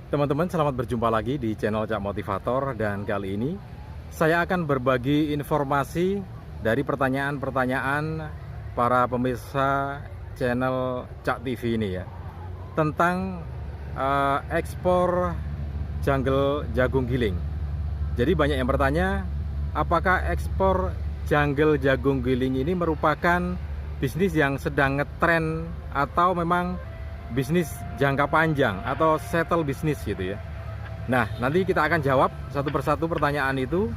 Teman-teman, selamat berjumpa lagi di channel Cak Motivator, dan kali ini saya akan berbagi informasi dari pertanyaan-pertanyaan para pemirsa channel Cak TV ini ya, tentang ekspor jungle jagung giling. Jadi banyak yang bertanya, apakah ekspor jungle jagung giling ini merupakan bisnis yang sedang ngetren atau memang bisnis jangka panjang atau settle bisnis gitu ya. Nah, nanti kita akan jawab satu persatu pertanyaan itu.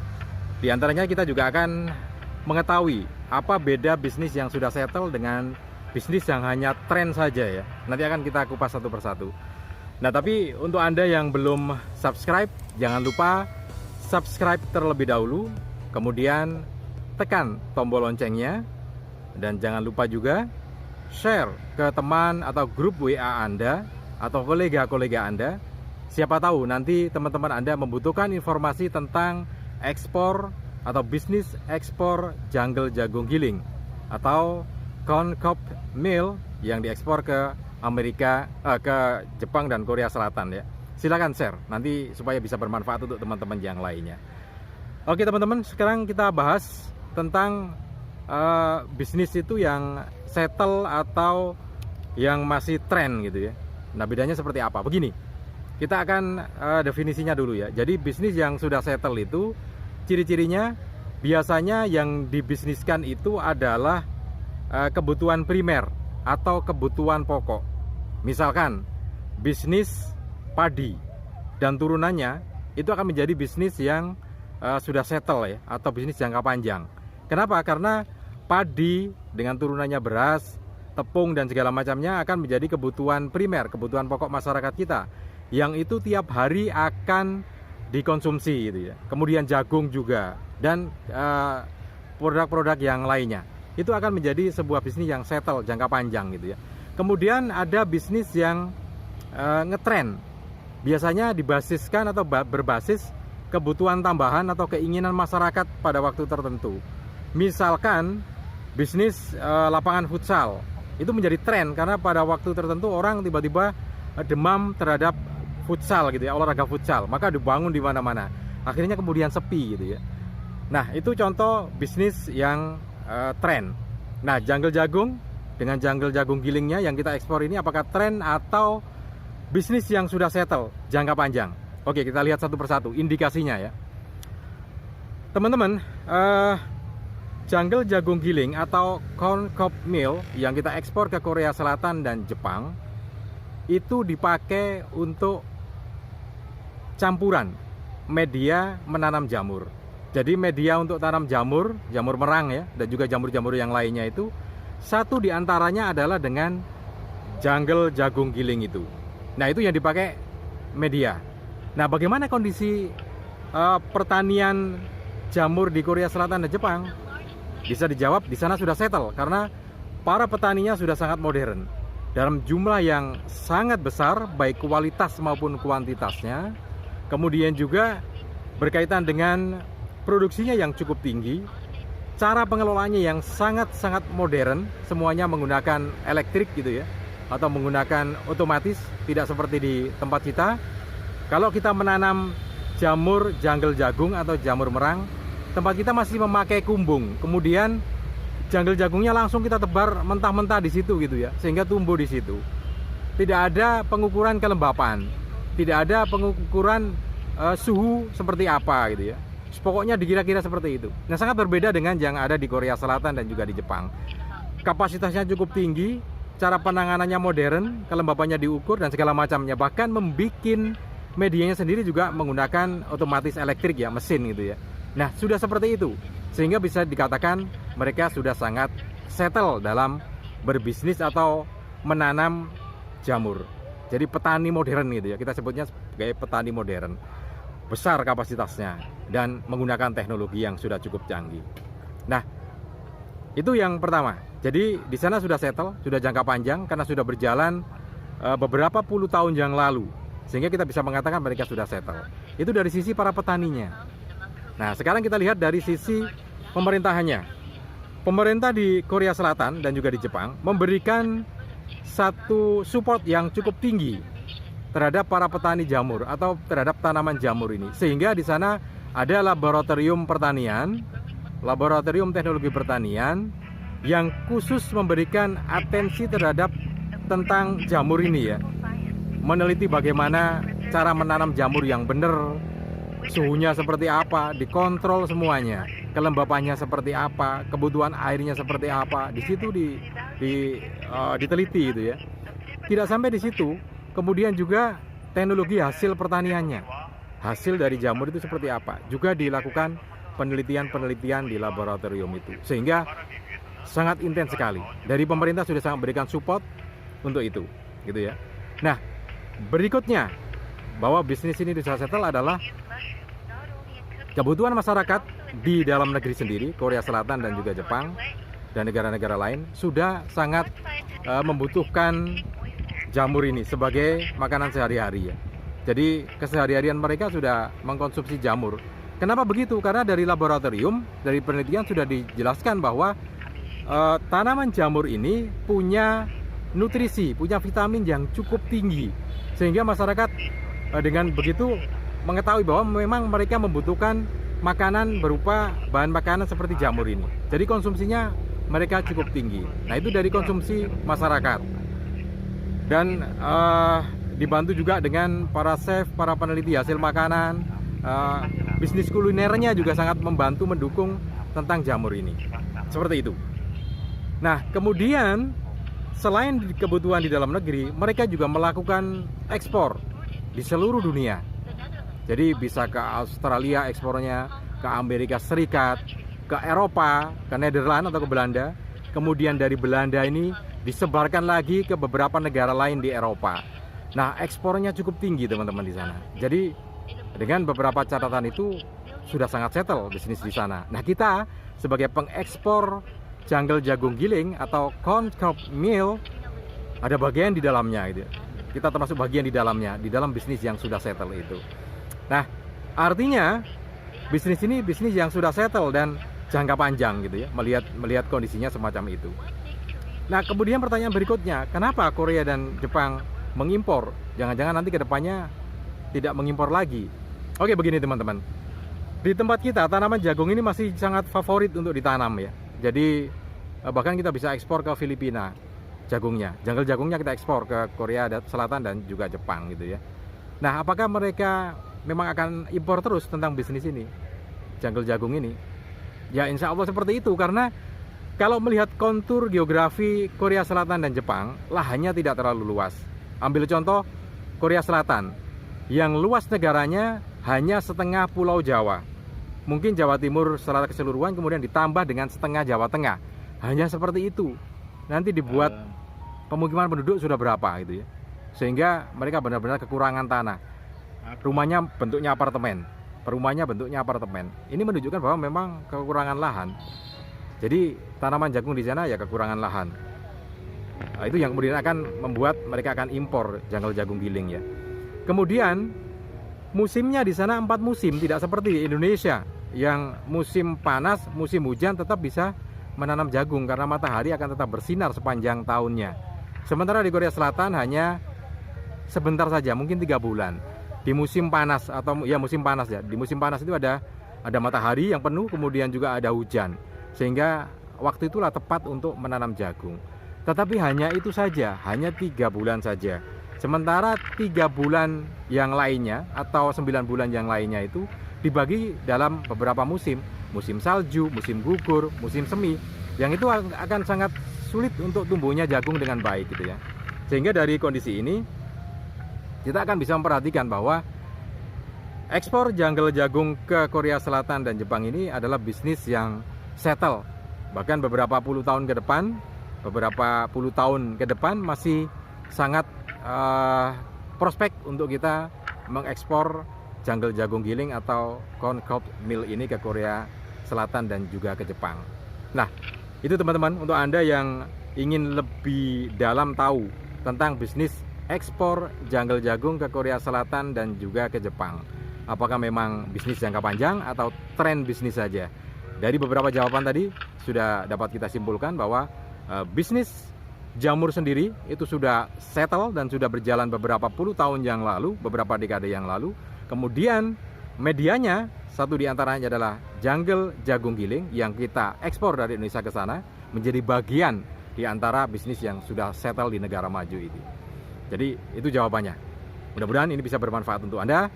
Di antaranya kita juga akan mengetahui apa beda bisnis yang sudah settle dengan bisnis yang hanya tren saja ya. Nanti akan kita kupas satu persatu. Nah, tapi untuk Anda yang belum subscribe, jangan lupa subscribe terlebih dahulu, kemudian tekan tombol loncengnya, dan jangan lupa juga share ke teman atau grup WA Anda atau kolega-kolega Anda. Siapa tahu nanti teman-teman Anda membutuhkan informasi tentang ekspor atau bisnis ekspor jungle jagung giling atau corn cob meal yang diekspor ke Amerika, ke Jepang dan Korea Selatan ya. Silakan share nanti supaya bisa bermanfaat untuk teman-teman yang lainnya. Oke teman-teman, sekarang kita bahas tentang bisnis itu yang settle atau yang masih tren gitu ya. Nah, bedanya seperti apa? Begini, kita akan definisinya dulu ya. Jadi bisnis yang sudah settle itu ciri-cirinya biasanya yang dibisniskan itu adalah kebutuhan primer atau kebutuhan pokok. Misalkan bisnis padi dan turunannya itu akan menjadi bisnis yang sudah settle ya, atau bisnis jangka panjang. Kenapa? Karena padi dengan turunannya beras, tepung dan segala macamnya akan menjadi kebutuhan primer, kebutuhan pokok masyarakat kita, yang itu tiap hari akan dikonsumsi gitu ya. Kemudian jagung juga dan produk-produk yang lainnya. Itu akan menjadi sebuah bisnis yang settle jangka panjang gitu ya. Kemudian ada bisnis yang ngetren. Biasanya dibasiskan atau berbasis kebutuhan tambahan atau keinginan masyarakat pada waktu tertentu. Misalkan bisnis lapangan futsal itu menjadi tren karena pada waktu tertentu orang tiba-tiba demam terhadap futsal gitu ya, olahraga futsal, maka dibangun di mana-mana. Akhirnya kemudian sepi gitu ya. Nah, itu contoh bisnis yang tren. Nah, jungle jagung dengan jungle jagung gilingnya yang kita ekspor ini apakah tren atau bisnis yang sudah settle jangka panjang? Oke, kita lihat satu persatu indikasinya ya. Teman-teman, jungle jagung giling atau corn cob meal yang kita ekspor ke Korea Selatan dan Jepang itu dipakai untuk campuran media menanam jamur. Jadi media untuk tanam jamur, jamur merang ya, dan juga jamur-jamur yang lainnya itu satu diantaranya adalah dengan jungle jagung giling itu. Nah, itu yang dipakai media. Nah, bagaimana kondisi pertanian jamur di Korea Selatan dan Jepang? Bisa dijawab di sana sudah settle karena para petaninya sudah sangat modern dalam jumlah yang sangat besar, baik kualitas maupun kuantitasnya. Kemudian juga berkaitan dengan produksinya yang cukup tinggi, cara pengelolaannya yang sangat-sangat modern, semuanya menggunakan elektrik gitu ya, atau menggunakan otomatis, tidak seperti di tempat kita. Kalau kita menanam jamur jungle jagung atau jamur merang, tempat kita masih memakai kumbung, kemudian jungle jagungnya langsung kita tebar mentah-mentah di situ gitu ya, sehingga tumbuh di situ. Tidak ada pengukuran kelembapan, tidak ada pengukuran suhu seperti apa gitu ya. Pokoknya dikira-kira seperti itu. Nah, sangat berbeda dengan yang ada di Korea Selatan dan juga di Jepang. Kapasitasnya cukup tinggi, cara penanganannya modern, kelembapannya diukur dan segala macamnya. Bahkan membikin medianya sendiri juga menggunakan otomatis elektrik ya, mesin gitu ya. Nah, sudah seperti itu, sehingga bisa dikatakan mereka sudah sangat settle dalam berbisnis atau menanam jamur. Jadi petani modern gitu ya, kita sebutnya sebagai petani modern. Besar kapasitasnya dan menggunakan teknologi yang sudah cukup canggih. Nah, itu yang pertama. Jadi di sana sudah settle, sudah jangka panjang karena sudah berjalan beberapa puluh tahun yang lalu, sehingga kita bisa mengatakan mereka sudah settle. Itu dari sisi para petaninya. Nah, sekarang kita lihat dari sisi pemerintahannya. Pemerintah di Korea Selatan dan juga di Jepang memberikan satu support yang cukup tinggi terhadap para petani jamur atau terhadap tanaman jamur ini. Sehingga di sana ada laboratorium pertanian, laboratorium teknologi pertanian yang khusus memberikan atensi terhadap tentang jamur ini ya. Meneliti bagaimana cara menanam jamur yang benar, suhunya seperti apa, dikontrol semuanya, kelembapannya seperti apa, kebutuhan airnya seperti apa, di situ diteliti itu ya. Tidak sampai di situ, kemudian juga teknologi hasil pertaniannya, hasil dari jamur itu seperti apa, juga dilakukan penelitian-penelitian di laboratorium itu, sehingga sangat intens sekali. Dari pemerintah sudah sangat memberikan support untuk itu, gitu ya. Nah, berikutnya bahwa bisnis ini bisa settle adalah kebutuhan masyarakat di dalam negeri sendiri, Korea Selatan dan juga Jepang dan negara-negara lain sudah sangat membutuhkan jamur ini sebagai makanan sehari-hari ya. Jadi kesehari-harian mereka sudah mengkonsumsi jamur. Kenapa begitu? Karena dari laboratorium, dari penelitian sudah dijelaskan bahwa tanaman jamur ini punya nutrisi, punya vitamin yang cukup tinggi, sehingga masyarakat dengan begitu mengetahui bahwa memang mereka membutuhkan makanan berupa bahan makanan seperti jamur ini. Jadi konsumsinya mereka cukup tinggi. Nah, itu dari konsumsi masyarakat. Dan dibantu juga dengan para chef, para peneliti hasil makanan, bisnis kulinernya juga sangat membantu mendukung tentang jamur ini. Seperti itu. Nah, kemudian selain kebutuhan di dalam negeri, mereka juga melakukan ekspor di seluruh dunia. Jadi bisa ke Australia ekspornya, ke Amerika Serikat, ke Eropa, ke Nederland atau ke Belanda. Kemudian dari Belanda ini disebarkan lagi ke beberapa negara lain di Eropa. Nah, ekspornya cukup tinggi teman-teman di sana. Jadi dengan beberapa catatan itu sudah sangat settle bisnis di sana. Nah, kita sebagai pengekspor jungle jagung giling atau corn cob meal ada bagian di dalamnya gitu. Kita termasuk bagian di dalamnya, di dalam bisnis yang sudah settle itu. Nah, artinya bisnis ini bisnis yang sudah settle dan jangka panjang gitu ya, melihat kondisinya semacam itu. Nah, kemudian pertanyaan berikutnya, kenapa Korea dan Jepang mengimpor? Jangan-jangan nanti kedepannya tidak mengimpor lagi. Oke, begini teman-teman. Di tempat kita tanaman jagung ini masih sangat favorit untuk ditanam ya. Jadi bahkan kita bisa ekspor ke Filipina jagungnya. Jungle jagungnya kita ekspor ke Korea Selatan dan juga Jepang gitu ya. Nah, apakah mereka memang akan impor terus tentang bisnis ini, jungle jagung ini? Ya, insya Allah seperti itu, karena kalau melihat kontur geografi Korea Selatan dan Jepang, lahannya tidak terlalu luas. Ambil contoh Korea Selatan, yang luas negaranya hanya setengah Pulau Jawa. Mungkin Jawa Timur secara keseluruhan, kemudian ditambah dengan setengah Jawa Tengah. Hanya seperti itu. Nanti dibuat pemukiman penduduk sudah berapa gitu ya. Sehingga mereka benar-benar kekurangan tanah. Rumahnya bentuknya apartemen, perumahannya bentuknya apartemen. Ini menunjukkan bahwa memang kekurangan lahan. Jadi tanaman jagung di sana ya kekurangan lahan. Nah, itu yang kemudian akan membuat mereka akan impor jungle jagung giling ya. Kemudian musimnya di sana 4 musim, tidak seperti di Indonesia yang musim panas, musim hujan tetap bisa menanam jagung karena matahari akan tetap bersinar sepanjang tahunnya. Sementara di Korea Selatan hanya sebentar saja, mungkin 3 bulan. Di musim panas atau ya musim panas ya. Di musim panas itu ada matahari yang penuh, kemudian juga ada hujan. Sehingga waktu itulah tepat untuk menanam jagung. Tetapi hanya itu saja, hanya 3 bulan saja. Sementara 3 bulan yang lainnya atau 9 bulan yang lainnya itu dibagi dalam beberapa musim. Musim salju, musim gugur, musim semi. Yang itu akan sangat sulit untuk tumbuhnya jagung dengan baik gitu ya. Sehingga dari kondisi ini kita akan bisa memperhatikan bahwa ekspor jungle jagung ke Korea Selatan dan Jepang ini adalah bisnis yang settle. Bahkan beberapa puluh tahun ke depan masih sangat prospek untuk kita mengekspor jungle jagung giling atau corn cob meal ini ke Korea Selatan dan juga ke Jepang. Nah, itu teman-teman untuk Anda yang ingin lebih dalam tahu tentang bisnis ekspor jungle jagung ke Korea Selatan dan juga ke Jepang. Apakah memang bisnis jangka panjang atau tren bisnis saja? Dari beberapa jawaban tadi sudah dapat kita simpulkan bahwa bisnis jamur sendiri itu sudah settle dan sudah berjalan beberapa puluh tahun yang lalu, beberapa dekade yang lalu. Kemudian medianya, satu di antaranya adalah jungle jagung giling yang kita ekspor dari Indonesia ke sana, menjadi bagian di antara bisnis yang sudah settle di negara maju ini. Jadi itu jawabannya. Mudah-mudahan ini bisa bermanfaat untuk Anda.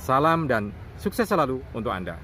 Salam dan sukses selalu untuk Anda.